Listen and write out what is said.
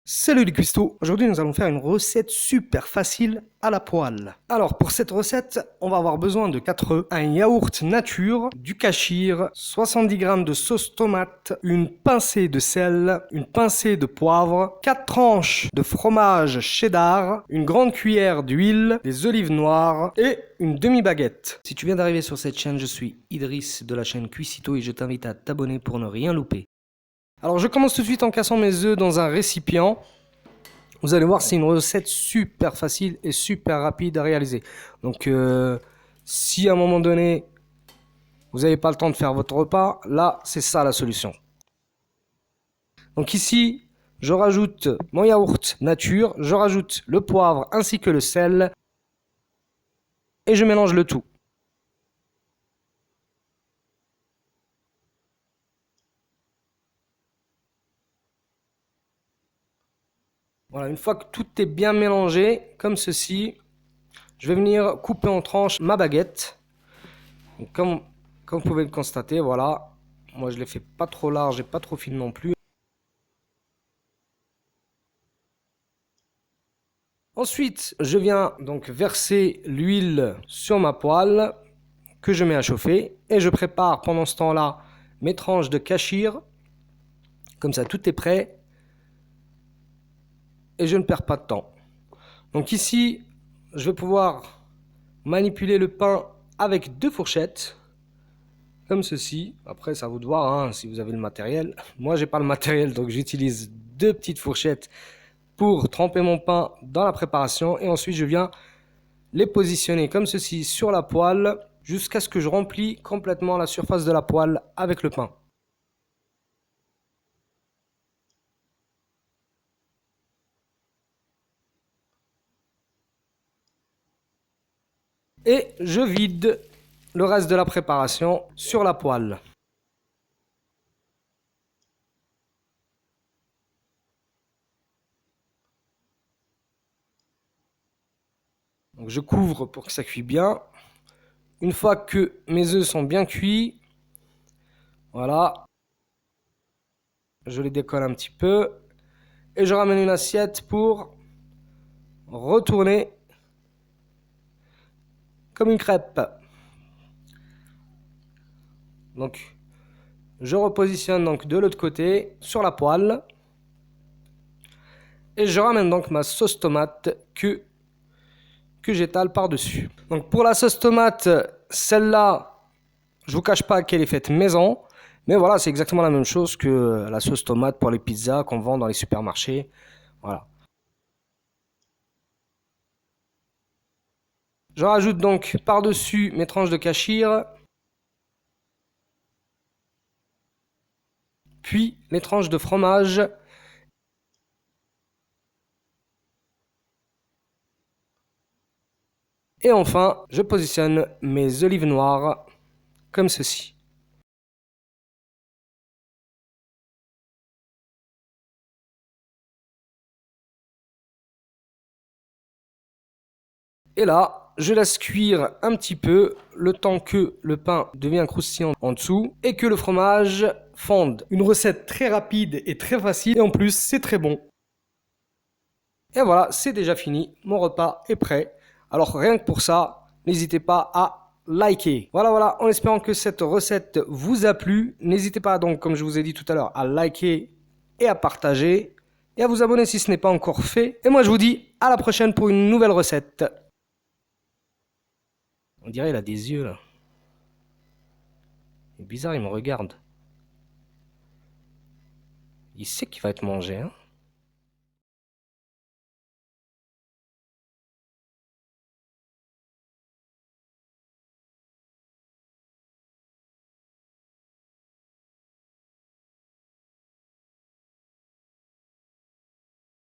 Salut les cuistots, aujourd'hui nous allons faire une recette super facile à la poêle. Alors pour cette recette, on va avoir besoin de 4 œufs, un yaourt nature, du kefir, 70 g de sauce tomate, une pincée de sel, une pincée de poivre, 4 tranches de fromage cheddar, une grande cuillère d'huile, des olives noires et une demi-baguette. Si tu viens d'arriver sur cette chaîne, je suis Idriss de la chaîne Cuisito et je t'invite à t'abonner pour ne rien louper. Alors je commence tout de suite en cassant mes œufs dans un récipient. Vous allez voir, c'est une recette super facile et super rapide à réaliser. Donc si à un moment donné, vous n'avez pas le temps de faire votre repas, là c'est ça la solution. Donc ici, je rajoute mon yaourt nature, je rajoute le poivre ainsi que le sel et je mélange le tout. Voilà, une fois que tout est bien mélangé, comme ceci, je vais venir couper en tranches ma baguette. Donc, comme vous pouvez le constater, voilà, moi je ne l'ai fait pas trop large et pas trop fine non plus. Ensuite, je viens donc verser l'huile sur ma poêle que je mets à chauffer et je prépare pendant ce temps-là mes tranches de kefir. Comme ça, tout est prêt et je ne perds pas de temps. Donc ici, je vais pouvoir manipuler le pain avec 2 fourchettes, comme ceci. Après, c'est à vous de voir hein, si vous avez le matériel. Moi, j'ai pas le matériel, donc j'utilise 2 petites fourchettes pour tremper mon pain dans la préparation. Et ensuite, je viens les positionner comme ceci sur la poêle jusqu'à ce que je remplis complètement la surface de la poêle avec le pain. Et je vide le reste de la préparation sur la poêle. Donc je couvre pour que ça cuise bien. Une fois que mes œufs sont bien cuits, voilà, je les décolle un petit peu et je ramène une assiette pour retourner comme une crêpe. Donc je repositionne donc de l'autre côté sur la poêle et je ramène donc ma sauce tomate que j'étale par-dessus. Donc pour la sauce tomate, celle-là, je vous cache pas qu'elle est faite maison, mais voilà, c'est exactement la même chose que la sauce tomate pour les pizzas qu'on vend dans les supermarchés. Voilà. Je rajoute donc par-dessus mes tranches de kefir, puis les tranches de fromage. Et enfin, je positionne mes olives noires comme ceci. Et là, je laisse cuire un petit peu le temps que le pain devient croustillant en dessous et que le fromage fonde. Une recette très rapide et très facile et en plus c'est très bon. Et voilà, c'est déjà fini, mon repas est prêt. Alors rien que pour ça, n'hésitez pas à liker. Voilà, en espérant que cette recette vous a plu. N'hésitez pas donc, comme je vous ai dit tout à l'heure, à liker et à partager et à vous abonner si ce n'est pas encore fait. Et moi je vous dis à la prochaine pour une nouvelle recette. On dirait il a des yeux là. C'est bizarre, il me regarde. Il sait qu'il va être mangé, hein.